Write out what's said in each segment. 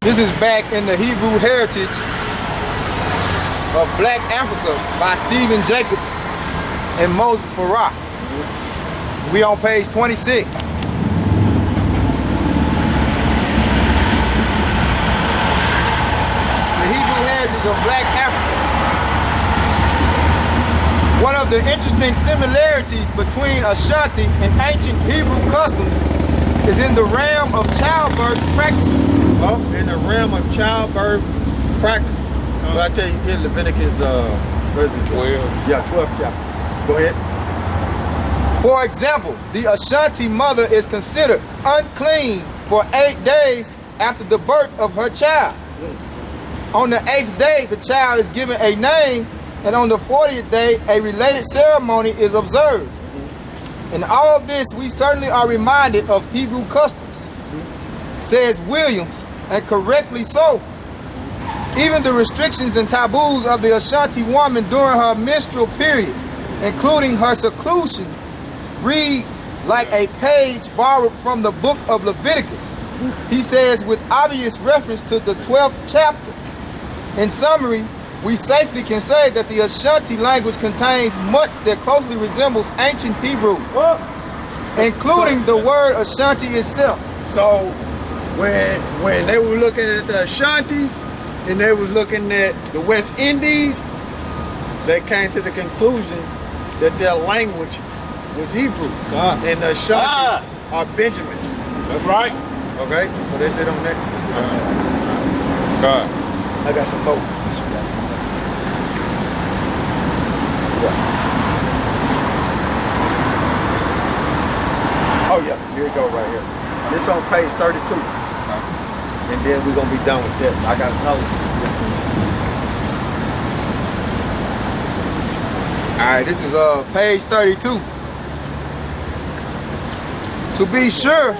This is back in the Hebrew heritage of Black Africa by Stephen Jacobs and Moses Farah. We on page 26. The Hebrew heritage of Black Africa. One of the interesting similarities between Ahshanti and ancient Hebrew customs is in the realm of childbirth practices. Oh, in the realm of childbirth practices. But I tell you, get Leviticus, what is it, 12? Yeah, 12th chapter. Go ahead. For example, the Ahshanti mother is considered unclean for 8 days after the birth of her child. On the 8th day, the child is given a name, and on the 40th day, a related ceremony is observed. In all of this, we certainly are reminded of Hebrew customs, says Williams, and correctly so. Even the restrictions and taboos of the Ahshanti woman during her menstrual period, including her seclusion, read like a page borrowed from the book of Leviticus. He says with obvious reference to the 12th chapter. In summary, we safely can say that the Ahshanti language contains much that closely resembles ancient Hebrew, including the word Ahshanti itself. So when they were looking at the Ashantis and they was looking at the West Indies, they came to the conclusion that their language was Hebrew. And the Ashantis are Benjamin. That's right. Okay, so they said on that. God. I got some more. Oh yeah, here we go right here. This on page 32. And then we're gonna be done with this. I got another. Alright, this is page 32. To be sure,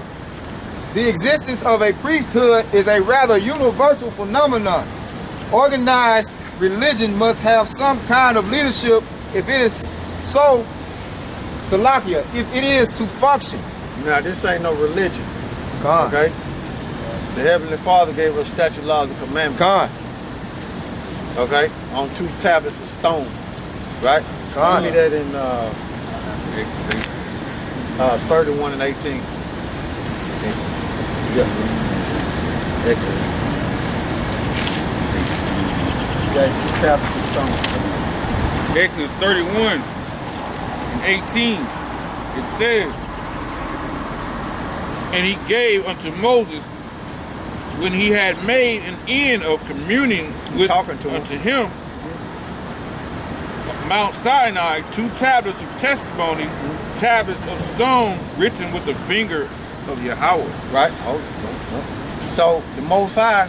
the existence of a priesthood is a rather universal phenomenon. Organized religion must have some kind of leadership if it is so, Salakia, if it is to function. Now this ain't no religion. Con. Okay? The Heavenly Father gave us statute, laws, and commandments. Con. Okay? On 2 tablets of stone. Right? Con. Give me that in 31 and 18. Exodus. Yeah. Exodus. Okay, 2 tablets of stone. Exodus 31 and 18. It says, and he gave unto Moses, when he had made an end of communing with unto him, Mount Sinai, 2 tablets of testimony, tablets of stone written with the finger of Yahweh. Right? So the Most High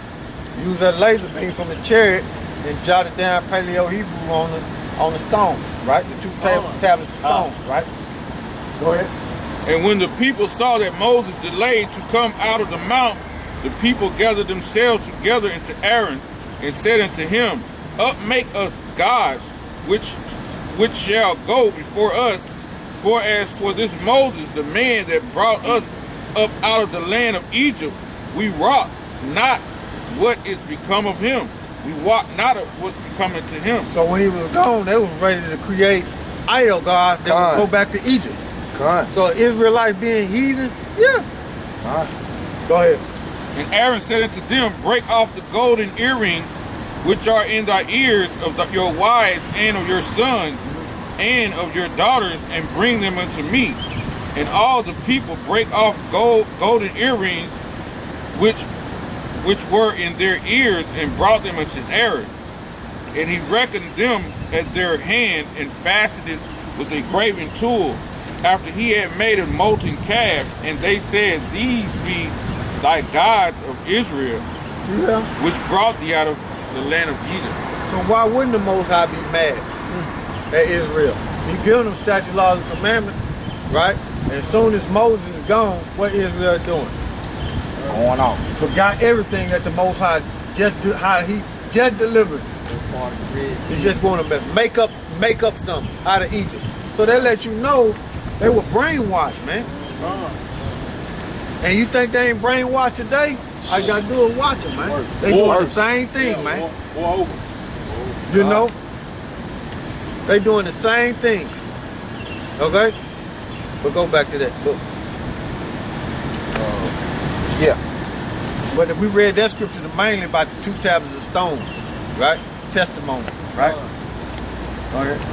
used a laser beam from the chariot and jotted down Paleo Hebrew on the stone, right? The 2 tablets of stone, right? Go ahead. And when the people saw that Moses delayed to come out of the mount, the people gathered themselves together unto Aaron and said unto him, Up make us gods, which shall go before us. For as for this Moses, the man that brought us up out of the land of Egypt, we wot not what is become of him. We wot not of what's becoming to him. So when he was gone, they was ready to create idol gods that would go back to Egypt. Con. So Israelites being heathens, yeah. Con. Go ahead. And Aaron said unto them, Break off the golden earrings which are in thy ears of your wives and of your sons and of your daughters, and bring them unto me. And all the people break off golden earrings which were in their ears, and brought them unto Aaron. And he reckoned them at their hand, and fastened it with a graving tool, after he had made a molten calf. And they said, These be thy gods of Israel, which brought thee out of the land of Egypt. So why wouldn't the Most High be mad at Israel? He giving them statute, laws, and commandments, right? And as soon as Moses is gone, what Israel doing? Going on. Forgot everything that the Most High how he just delivered. He just want to make up something out of Egypt. So they let you know they were brainwashed, man. And you think they ain't brainwashed today? All you gotta do is watch them, man. They doing the same thing, man. You know? They doing the same thing. Okay? But go back to that book. Yeah. But if we read that scripture mainly about the 2 tablets of stone, right? Testimony, right?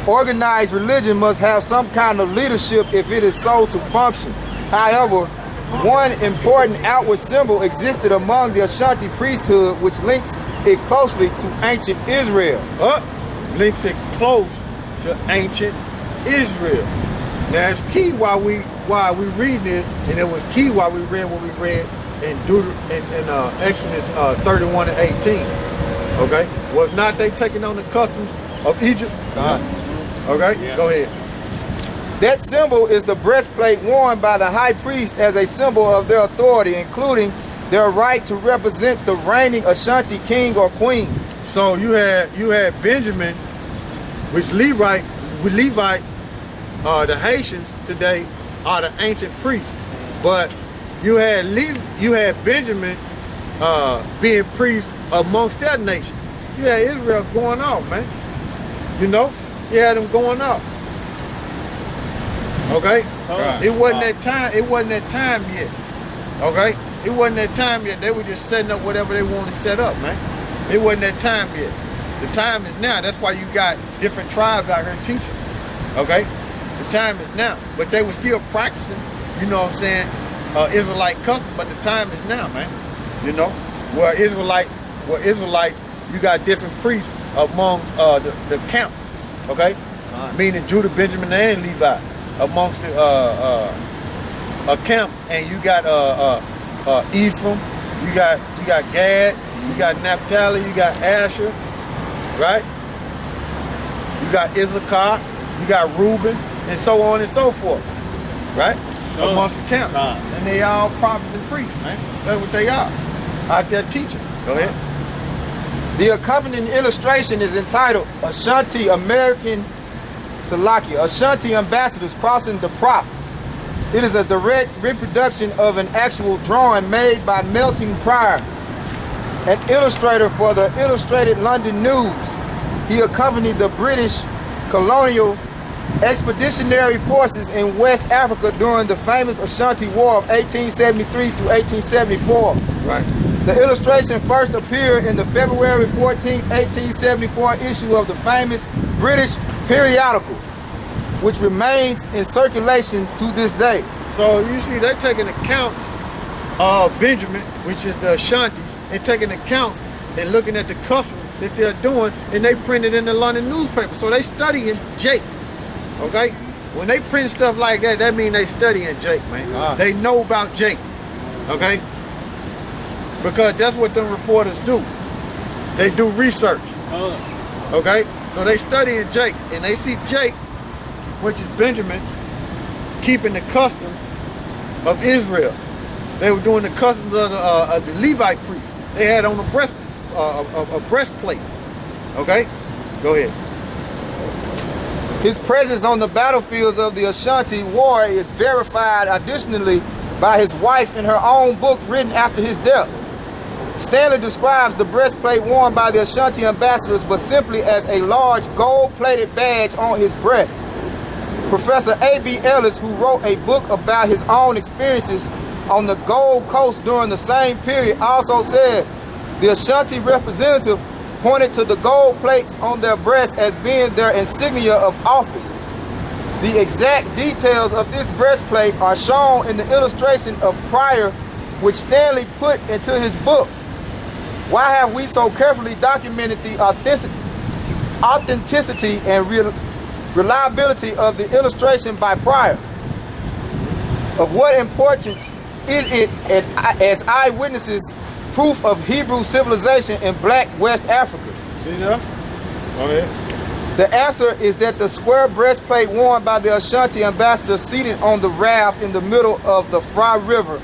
Organized religion must have some kind of leadership if it is so to function. However, one important outward symbol existed among the Ashanti priesthood which links it closely to ancient Israel. Links it close to ancient Israel. Now it's key why we read this, and it was key why we read what we read in Exodus 31 and 18. Okay? Was not they taking on the customs of Egypt? Okay? Yeah. Go ahead. That symbol is the breastplate worn by the high priest as a symbol of their authority, including their right to represent the reigning Ashanti king or queen. So you had Benjamin, which Levites, the Haitians today are the ancient priests, but you had Benjamin being priest amongst that nation. You had Israel going off, man. You know, you had them going off. Okay, it wasn't that time. It wasn't that time yet. Okay, it wasn't that time yet. They were just setting up whatever they wanted to set up, man. It wasn't that time yet. The time is now. That's why you got different tribes out here teaching. Okay, the time is now. But they were still practicing. You know what I'm saying? Israelite customs. But the time is now, man. You know, where Israelites, you got different priests amongst the camps. Okay, meaning Judah, Benjamin, and Levi. Amongst a camp, and you got Ephraim, you got Gad, you got Naphtali, you got Asher, right? You got Issachar, you got Reuben, and so on and so forth, right? Amongst the camp, and they all prophets and priests, man. That's what they are out there teaching. Go ahead. The accompanying illustration is entitled Ashanti American Ashanti ambassadors crossing the prop. It is a direct reproduction of an actual drawing made by Melting Pryor, an illustrator for the Illustrated London News. He accompanied the British colonial expeditionary forces in West Africa during the famous Ashanti War of 1873 through 1874. Right. The illustration first appeared in the February 14, 1874 issue of the famous British periodical, which remains in circulation to this day. So you see, they're taking account of Benjamin, which is the Ashanti, and taking account and looking at the customs that they're doing, and they print it in the London newspaper. So they studying Jake. Okay? When they print stuff like that, that means they studying Jake, man. They know about Jake. Okay? Because that's what them reporters do. They do research. Okay? So they studying Jake, and they see Jake, which is Benjamin, keeping the customs of Israel. They were doing the customs of the Levite priests. They had on a breastplate. Okay? Go ahead. His presence on the battlefields of the Ashanti War is verified additionally by his wife in her own book written after his death. Stanley describes the breastplate worn by the Ashanti ambassadors but simply as a large gold-plated badge on his breast. Professor A.B. Ellis, who wrote a book about his own experiences on the Gold Coast during the same period, also says the Ashanti representative pointed to the gold plates on their breast as being their insignia of office. The exact details of this breastplate are shown in the illustration of Pryor, which Stanley put into his book. Why have we so carefully documented the authenticity and reliability of the illustration by Pryor? Of what importance is it as eyewitnesses proof of Hebrew civilization in Black West Africa? See that? Go ahead. The answer is that the square breastplate worn by the Ashanti ambassador seated on the raft in the middle of the Fra River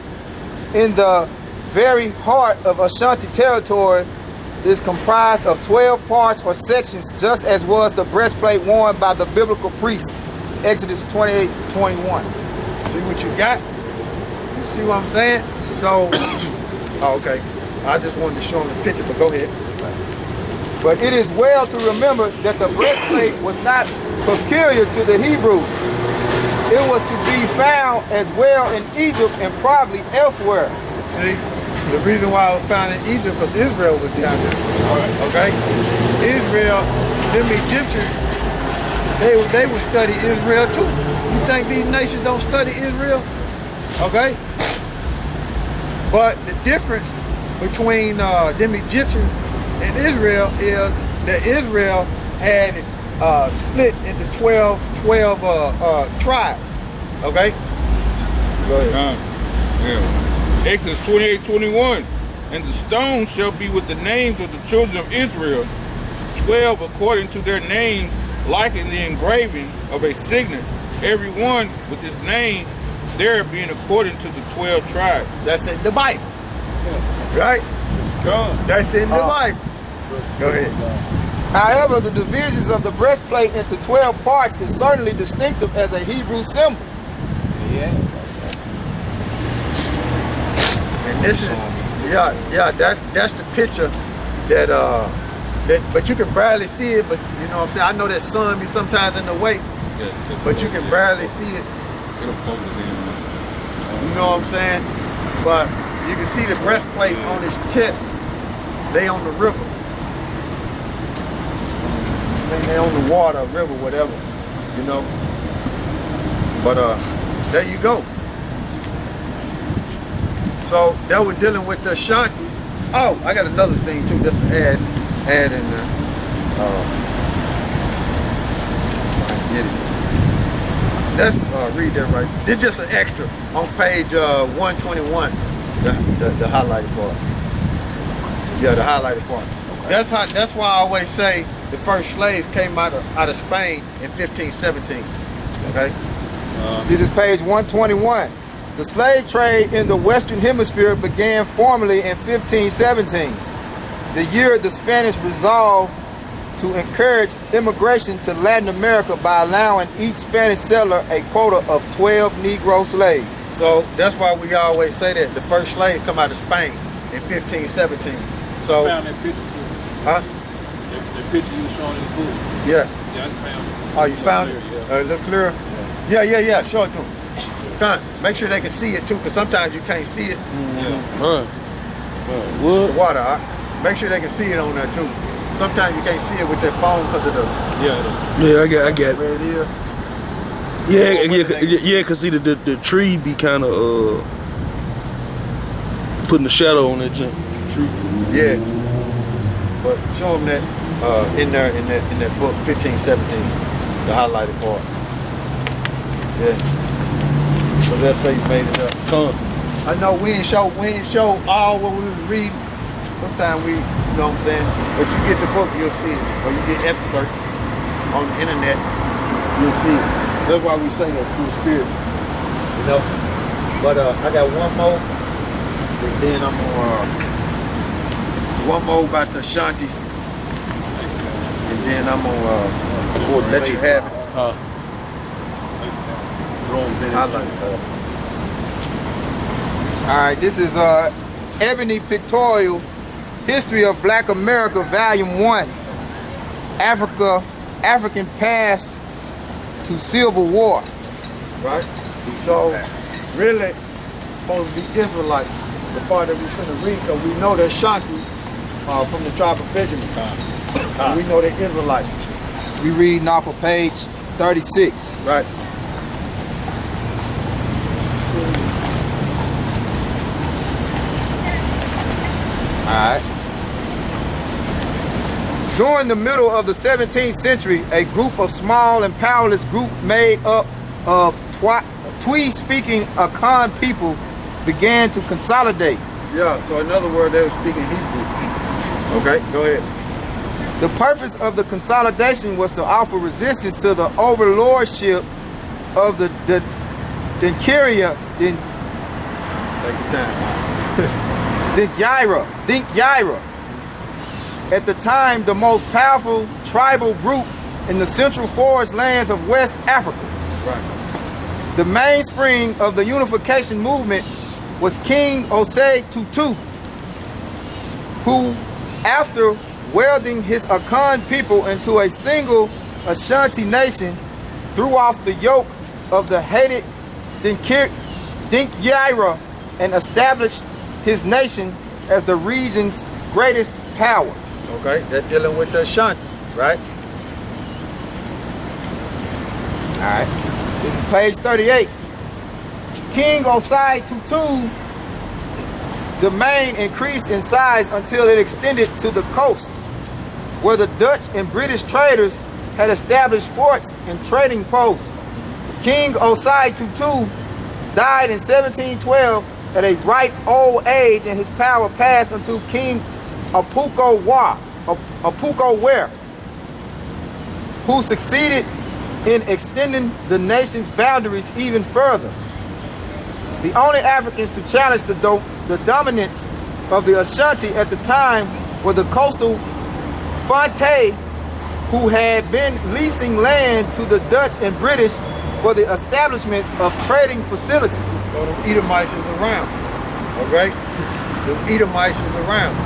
in the very heart of Ashanti territory is comprised of 12 parts or sections, just as was the breastplate worn by the biblical priest. Exodus 28:21. See what you got? You see what I'm saying? So, oh, okay. I just wanted to show him the picture, but go ahead. But it is well to remember that the breastplate was not peculiar to the Hebrews. It was to be found as well in Egypt and probably elsewhere. See, the reason why it was found in Egypt because Israel was down there. Okay? Israel, them Egyptians, they would study Israel too. You think these nations don't study Israel? Okay? But the difference between them Egyptians and Israel is that Israel had split into 12 tribes. Okay? Go ahead. Exodus 28:21. And the stone shall be with the names of the children of Israel, 12 according to their names, like in the engraving of a signet, every one with his name, there being according to the 12 tribes. That's in the Bible. Right? That's in the Bible. Go ahead. However, the divisions of the breastplate into 12 parts is certainly distinctive as a Hebrew symbol. Yeah. And this is, that's the picture that but you can barely see it, but you know what I'm saying? I know that sun be sometimes in the way, but you can barely see it. It'll focus in. You know what I'm saying? But you can see the breastplate on his chest. They on the river. I mean, they on the water, river, whatever, you know. But there you go. So that was dealing with the Ashantis. Oh, I got another thing too, just to add in there. Get it. Let's read that right. It's just an extra on page 121, the highlighted part. Yeah, the highlighted part. Okay. That's why I always say the first slaves came out of Spain in 1517. Okay. This is page 121. The slave trade in the Western Hemisphere began formally in 1517, the year the Spanish resolved to encourage immigration to Latin America by allowing each Spanish settler a quota of 12 Negro slaves. So that's why we always say that the first slave come out of Spain in 1517. So I found that picture too. Huh? That picture you was showing in the book. Yeah. Yeah, I found it. Oh, you found it? Yeah. Look clearer? Yeah. Show it to them. Come on. Make sure they can see it too, because sometimes you can't see it. Wood. Water, all right? Make sure they can see it on there too. Sometimes you can't see it with their phone because of the... Yeah, I got it. Where it is. Yeah, cause see the tree be kind of putting the shadow on that junk. Tree. Yeah. But show them that in there in that book 1517, the highlighted part. Yeah. So let's say you made it up. I know we ain't show all what we was reading. Sometimes we, you know what I'm saying? If you get the book, you'll see it. Or you get excerpts on the internet, you'll see it. That's why we say that through the spirit. You know? But I got one more. And then I'm gonna one more about the Ashantis. And then I'm gonna let you have it. I like that. All right, this is Ebony Pictorial, History of Black America, Volume 1. African Past to Civil War. Right? So, really, supposed to be Israelites. The part that we're going to read, because we know they're Ashanti from the tribe of Benjamin. We know they're Israelites. We reading off of page 36. Right. Alright. During the middle of the 17th century, a group of small and powerless group made up of Twi-speaking Akan people began to consolidate. Yeah, so in other words, they were speaking Hebrew. Okay, go ahead. The purpose of the consolidation was to offer resistance to the overlordship of the Dinkyra, Take your time. Dinkyra. At the time, the most powerful tribal group in the central forest lands of West Africa. Right. The mainspring of the unification movement was King Osei Tutu. who, after welding his Akan people into a single Ashanti nation, threw off the yoke of the hated Dinkyira and established his nation as the region's greatest power. Okay, they're dealing with the Ashanti, right? All right. This is page 38. King Osai Tutu, domain increased in size until it extended to the coast, where the Dutch and British traders had established forts and trading posts. King Osai Tutu died in 1712 at a ripe old age, and his power passed unto King Apuko Ware, who succeeded in extending the nation's boundaries even further. The only Africans to challenge the dominance of the Ashanti at the time were the coastal Fonte, who had been leasing land to the Dutch and British for the establishment of trading facilities. So the Edomites is around, okay? The Edomites is around.